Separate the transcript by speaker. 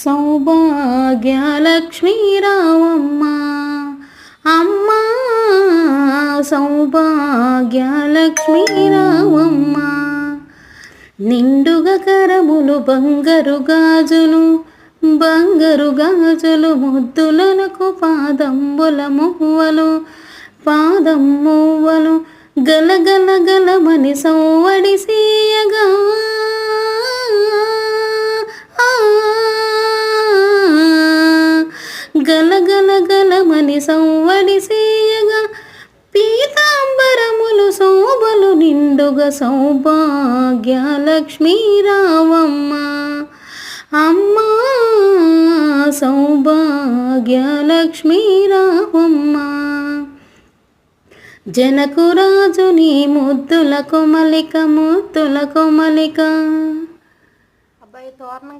Speaker 1: సౌభాగ్యలక్ష్మీ రావమ్మ అమ్మా, సౌభాగ్యలక్ష్మీ రావమ్మ. నిండుగా కరములు బంగారు గాజులు, బంగారు గాజులు ముద్దులకు పాదంబుల మువ్వలు, పాదం మువ్వలు గలగల గలమని సౌవడి సీయగా, గలగల గలమని సౌవడి సీయగా, పీతాంబరములు శోభలు నిండుగా సౌభాగ్యలక్ష్మీ రావమ్మ అమ్మా, సౌభాగ్యలక్ష్మీ రావమ్మ. జనకురాజుని ముద్దుల కొమలిక, ముద్దుల కొమలిక. అబ్బాయి తోరణం